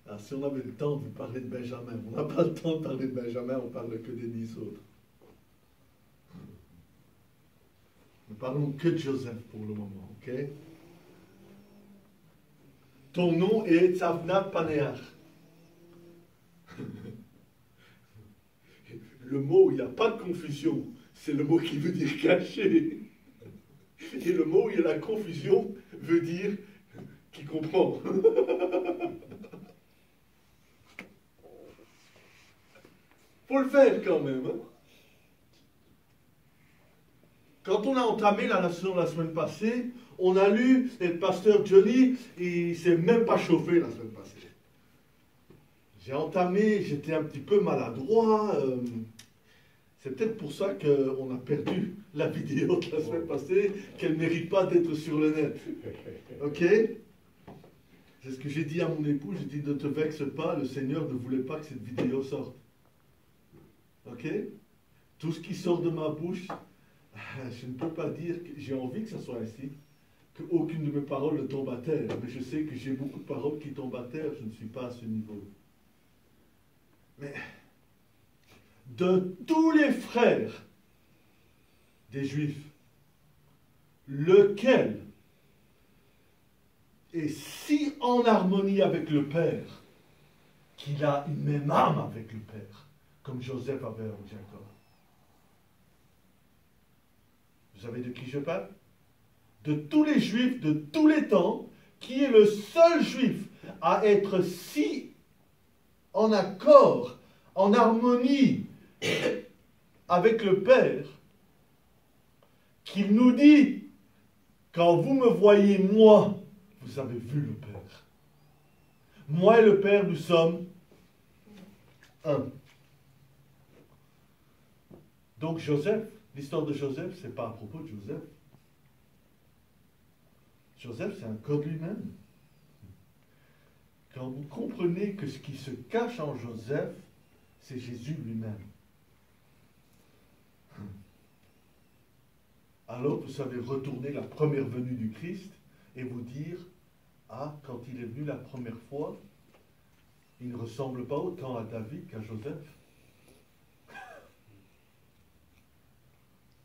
Alors, si on avait le temps de vous parler de Benjamin, on n'a pas le temps de parler de Benjamin, on parle que des 10 autres. Nous parlons que de Joseph pour le moment, ok? Ton nom est Tzavna Paneach. Le mot, il n'y a pas de confusion. C'est le mot qui veut dire caché. Et le mot où il y a la confusion veut dire qui comprend. Faut le faire quand même. Hein? Quand on a entamé la leçon la semaine passée, on a lu, et le pasteur Johnny, il ne s'est même pas chauffé la semaine passée. J'ai entamé, j'étais un petit peu maladroit. C'est peut-être pour ça qu'on a perdu la vidéo de la semaine passée, qu'elle ne mérite pas d'être sur le net. Ok? C'est ce que j'ai dit à mon époux, j'ai dit ne te vexe pas, le Seigneur ne voulait pas que cette vidéo sorte. Ok? Tout ce qui sort de ma bouche, je ne peux pas dire que j'ai envie que ça soit ainsi, qu'aucune de mes paroles ne tombe à terre, mais je sais que j'ai beaucoup de paroles qui tombent à terre, je ne suis pas à ce niveau. Mais de tous les frères des Juifs, lequel est si en harmonie avec le Père qu'il a une même âme avec le Père, comme Joseph avait avec Jacob? Vous savez de qui je parle? De tous les Juifs de tous les temps, qui est le seul Juif à être si en accord, en harmonie avec le Père, qu'il nous dit, quand vous me voyez moi, vous avez vu le Père. Moi et le Père, nous sommes un. Donc Joseph, l'histoire de Joseph, ce n'est pas à propos de Joseph. Joseph, c'est un code lui-même. Quand vous comprenez que ce qui se cache en Joseph, c'est Jésus lui-même. Alors vous savez retourner la première venue du Christ et vous dire, ah, quand il est venu la première fois, il ne ressemble pas autant à David qu'à Joseph.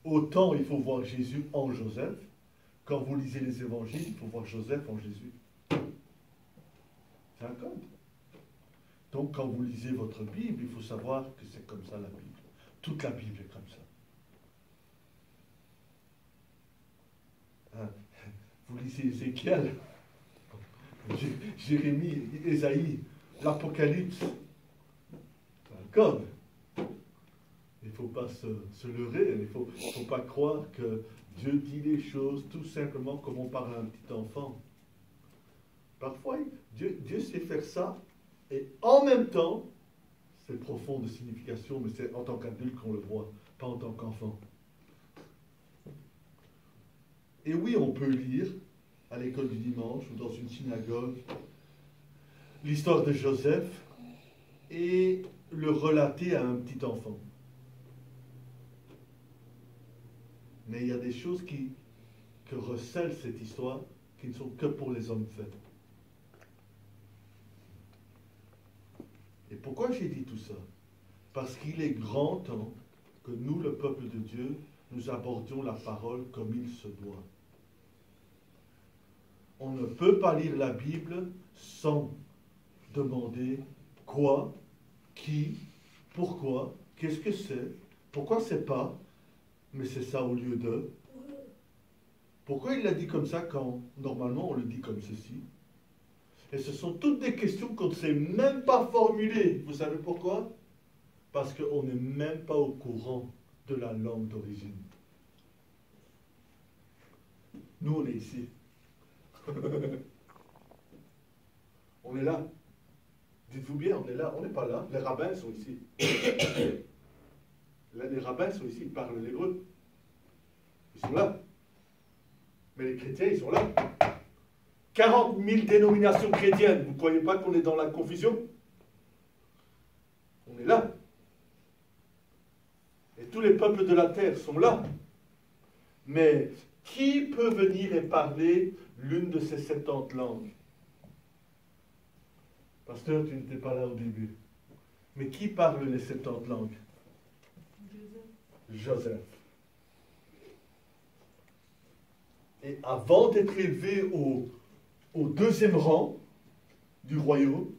Autant il faut voir Jésus en Joseph, quand vous lisez les évangiles, il faut voir Joseph en Jésus. C'est un code. Donc quand vous lisez votre Bible, il faut savoir que c'est comme ça la Bible. Toute la Bible est comme ça. Hein? Vous lisez Ézéchiel, Jérémie, Ésaïe, l'Apocalypse. C'est un code. Il ne faut pas se leurrer, il ne faut pas croire que Dieu dit les choses tout simplement comme on parle à un petit enfant. Parfois, Dieu sait faire ça, et en même temps, c'est profond de signification, mais c'est en tant qu'adulte qu'on le voit, pas en tant qu'enfant. Et oui, on peut lire à l'école du dimanche ou dans une synagogue l'histoire de Joseph et le relater à un petit enfant. Mais il y a des choses que recèle cette histoire qui ne sont que pour les hommes faits. Et pourquoi j'ai dit tout ça? Parce qu'il est grand temps que nous, le peuple de Dieu, nous abordions la parole comme il se doit. On ne peut pas lire la Bible sans demander quoi, qui, pourquoi, qu'est-ce que c'est, pourquoi c'est pas, mais c'est ça au lieu de. Pourquoi il l'a dit comme ça quand normalement on le dit comme ceci? Et ce sont toutes des questions qu'on ne sait même pas formuler. Vous savez pourquoi? Parce qu'on n'est même pas au courant de la langue d'origine. Nous, on est ici. On est là. Dites-vous bien, on est là. On n'est pas là. Les rabbins sont ici. Les rabbins sont ici, ils parlent l'hébreu. Ils sont là. Mais les chrétiens, ils sont là. 40 000 dénominations chrétiennes. Vous ne croyez pas qu'on est dans la confusion? On est là. Et tous les peuples de la terre sont là. Mais qui peut venir et parler l'une de ces 70 langues? Pasteur, tu n'étais pas là au début. Mais qui parle les 70 langues? Joseph. Et avant d'être élevé au deuxième rang du royaume,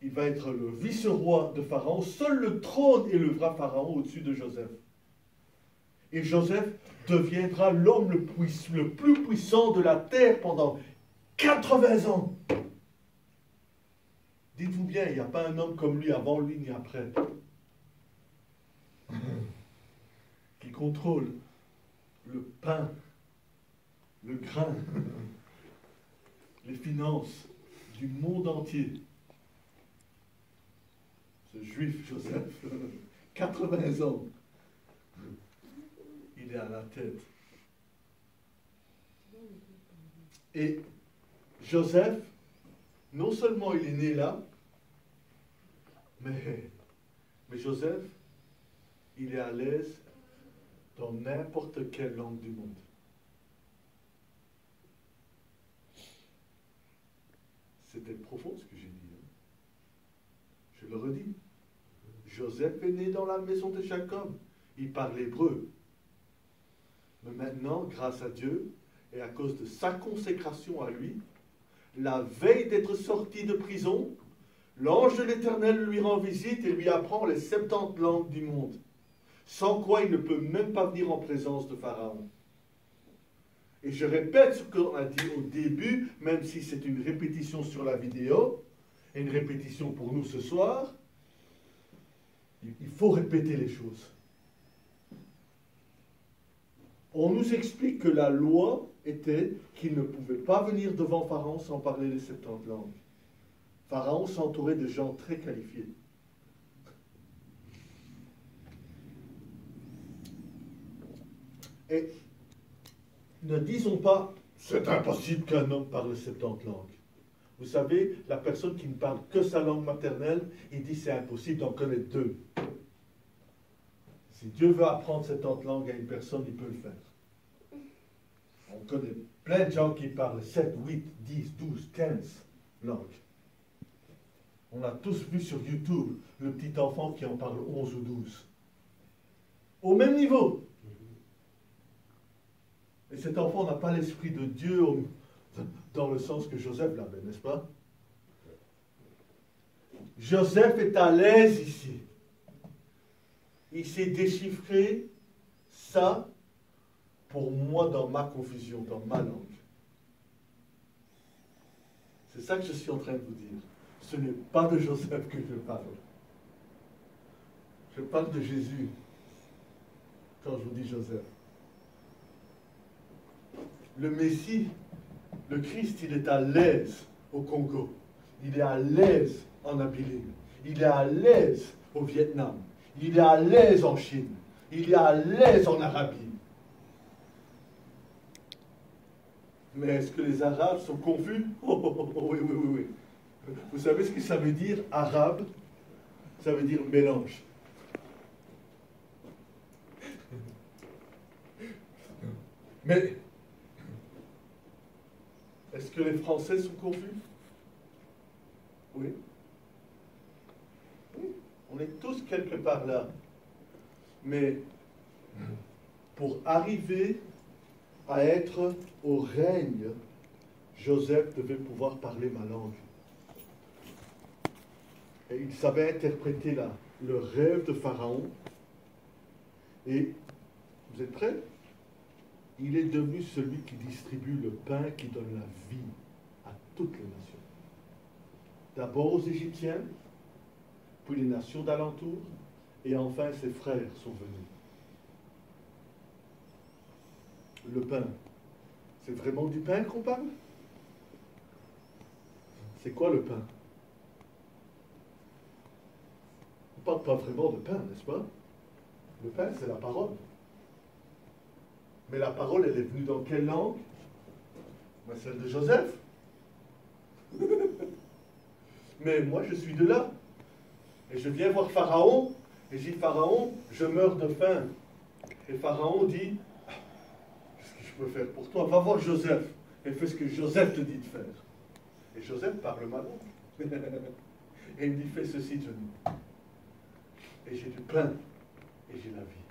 il va être le vice-roi de Pharaon. Seul le trône élèvera Pharaon au-dessus de Joseph. Et Joseph deviendra l'homme le plus puissant de la terre pendant 80 ans. Dites-vous bien, il n'y a pas un homme comme lui avant lui ni après. Qui contrôle le pain, le grain, les finances du monde entier. Ce juif, Joseph, 80 ans, il est à la tête. Et Joseph, non seulement il est né là, mais Joseph, il est à l'aise dans n'importe quelle langue du monde. C'était profond ce que j'ai dit. Hein? Je le redis. Joseph est né dans la maison de Jacob. Il parle hébreu. Mais maintenant, grâce à Dieu, et à cause de sa consécration à lui, la veille d'être sorti de prison, l'ange de l'Éternel lui rend visite et lui apprend les 70 langues du monde. Sans quoi il ne peut même pas venir en présence de Pharaon. Et je répète ce qu'on a dit au début, même si c'est une répétition sur la vidéo, et une répétition pour nous ce soir, il faut répéter les choses. On nous explique que la loi était qu'il ne pouvait pas venir devant Pharaon sans parler les 70 langues. Pharaon s'entourait de gens très qualifiés. Et ne disons pas, c'est impossible qu'un homme parle 70 langues. Vous savez, la personne qui ne parle que sa langue maternelle, il dit c'est impossible d'en connaître 2. Si Dieu veut apprendre 70 langues à une personne, il peut le faire. On connaît plein de gens qui parlent 7, 8, 10, 12, 15 langues. On a tous vu sur YouTube le petit enfant qui en parle 11 ou 12. Au même niveau. Et cet enfant n'a pas l'esprit de Dieu dans le sens que Joseph l'avait, n'est-ce pas? Joseph est à l'aise ici. Il s'est déchiffré ça pour moi dans ma confusion, dans ma langue. C'est ça que je suis en train de vous dire. Ce n'est pas de Joseph que je parle. Je parle de Jésus. quand je vous dis Joseph. Le Messie, le Christ, il est à l'aise au Congo. Il est à l'aise en Abilene. Il est à l'aise au Vietnam. Il est à l'aise en Chine. Il est à l'aise en Arabie. Mais est-ce que les Arabes sont confus? Oui, oui, oui, oui. Vous savez ce que ça veut dire, arabe? Ça veut dire mélange. Mais est-ce que les Français sont confus? Oui. Oui, on est tous quelque part là. Mais pour arriver à être au règne, Joseph devait pouvoir parler ma langue. Et il savait interpréter le rêve de Pharaon. Et, vous êtes prêts? Il est devenu celui qui distribue le pain qui donne la vie à toutes les nations. D'abord aux Égyptiens, puis les nations d'alentour, et enfin ses frères sont venus. Le pain, c'est vraiment du pain qu'on parle? C'est quoi le pain? On ne parle pas vraiment de pain, n'est-ce pas? Le pain, c'est la parole. Mais la parole, elle est venue dans quelle langue? Ben, celle de Joseph. Mais moi, je suis de là. Et je viens voir Pharaon, et je dis, Pharaon, je meurs de faim. Et Pharaon dit, qu'est-ce que je peux faire pour toi? Va voir Joseph, et fais ce que Joseph te dit de faire. Et Joseph parle ma langue. Et il me dit, fais ceci, Johnny. Et j'ai du pain, et j'ai la vie.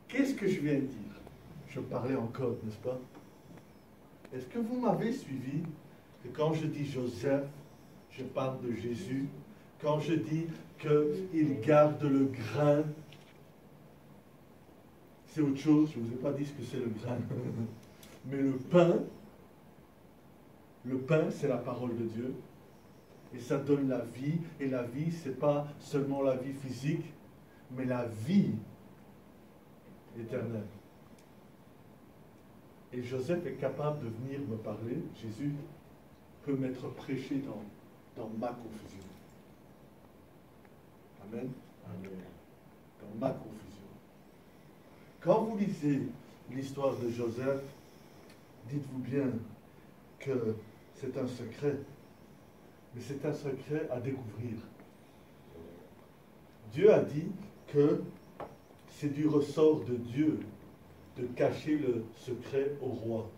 Qu'est-ce que je viens de dire? Je parlais en code, n'est-ce pas? Est-ce que vous m'avez suivi? Que quand je dis Joseph, je parle de Jésus. Quand je dis qu'il garde le grain, c'est autre chose. Je ne vous ai pas dit ce que c'est le grain. Mais le pain, c'est la parole de Dieu. Et ça donne la vie. Et la vie, ce n'est pas seulement la vie physique, mais la vie éternelle. Et Joseph est capable de venir me parler. Jésus peut m'être prêché dans ma confusion. Amen. Amen. Dans ma confusion. Quand vous lisez l'histoire de Joseph, dites-vous bien que c'est un secret. Mais c'est un secret à découvrir. Dieu a dit que c'est du ressort de Dieu de cacher le secret au roi.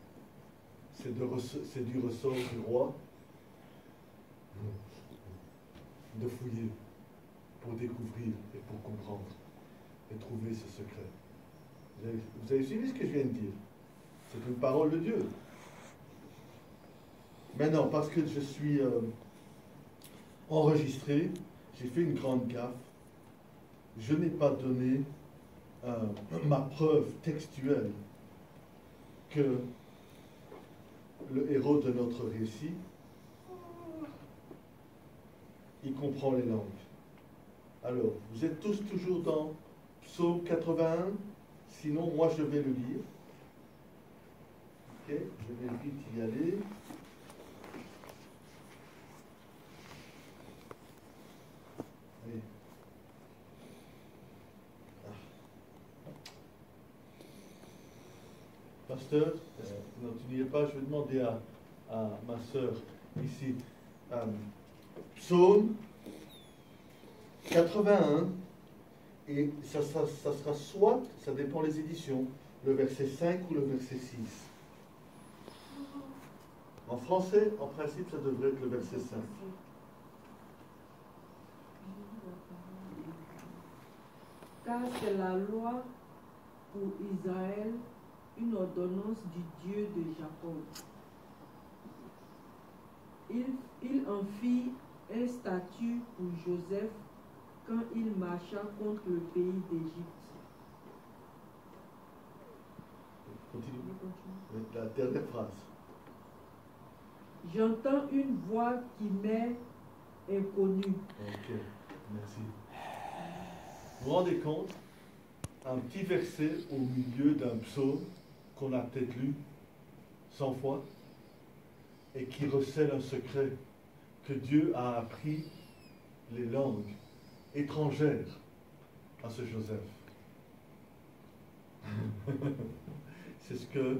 C'est du ressort du roi de fouiller pour découvrir et pour comprendre et trouver ce secret. Vous avez suivi ce que je viens de dire? C'est une parole de Dieu. Maintenant, parce que je suis enregistré, j'ai fait une grande gaffe. Je n'ai pas donné ma preuve textuelle que le héros de notre récit, il comprend les langues. Alors, vous êtes tous toujours dans Psaume 81? Sinon, moi, je vais le lire. Ok, je vais vite y aller. Allez. Pasteur, non, tu n'y es pas, je vais demander à ma sœur ici. Psaume 81, et ça sera soit, ça dépend des éditions, le verset 5 ou le verset 6. En français, en principe, ça devrait être le verset 5. Car c'est la loi pour Israël, une ordonnance du Dieu de Jacob. Il en fit un statut pour Joseph quand il marcha contre le pays d'Égypte. Continue. La dernière phrase. J'entends une voix qui m'est inconnue. Ok, merci. Vous vous rendez compte? un petit verset au milieu d'un psaume qu'on a peut-être lu 100 fois et qui recèle un secret que Dieu a appris les langues étrangères à ce Joseph. C'est ce que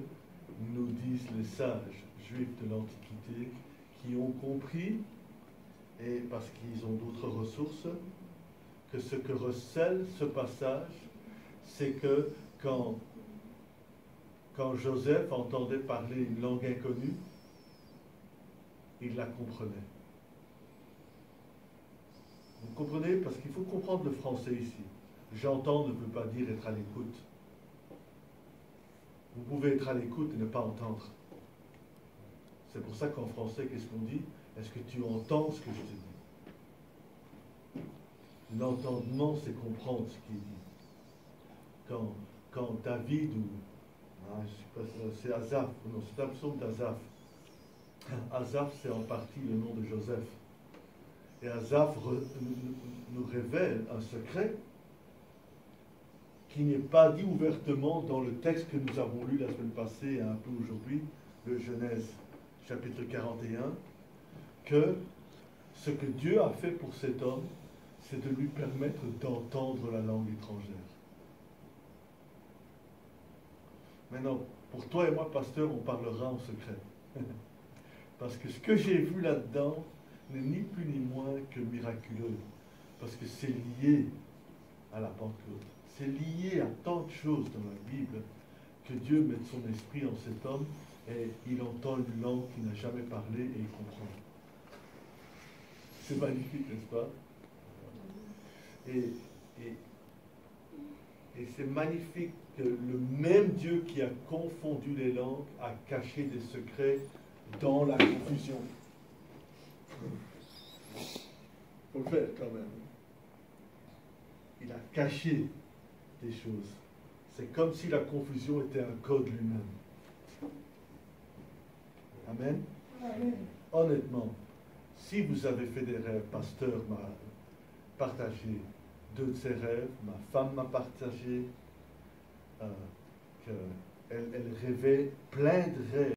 nous disent les sages juifs de l'Antiquité qui ont compris, et parce qu'ils ont d'autres ressources, que ce que recèle ce passage, c'est que quand Joseph entendait parler une langue inconnue, il la comprenait. Vous comprenez? Parce qu'il faut comprendre le français ici. J'entends ne veut pas dire être à l'écoute. Vous pouvez être à l'écoute et ne pas entendre. C'est pour ça qu'en français, qu'est-ce qu'on dit? Est-ce que tu entends ce que je te dis? L'entendement, c'est comprendre ce qui est dit. Quand David ou... c'est Asaph, non, c'est un psaume d'Asaph. Asaph, c'est en partie le nom de Joseph. Et Asaph nous révèle un secret qui n'est pas dit ouvertement dans le texte que nous avons lu la semaine passée et un peu aujourd'hui, le Genèse chapitre 41, que ce que Dieu a fait pour cet homme, c'est de lui permettre d'entendre la langue étrangère. Maintenant, pour toi et moi, pasteur, on parlera en secret. Parce que ce que j'ai vu là-dedans n'est ni plus ni moins que miraculeux. Parce que c'est lié à la Pentecôte. C'est lié à tant de choses dans la Bible que Dieu met son esprit en cet homme et il entend une langue qu'il n'a jamais parlé et il comprend. C'est magnifique, n'est-ce pas? Et c'est magnifique que le même Dieu qui a confondu les langues a caché des secrets dans la confusion. Il faut le faire quand même. Il a caché des choses. C'est comme si la confusion était un code lui-même. Amen. Amen. Honnêtement, si vous avez fait des rêves, pasteur m'a partagé 2 de ses rêves, ma femme m'a partagé qu'elle rêvait plein de rêves.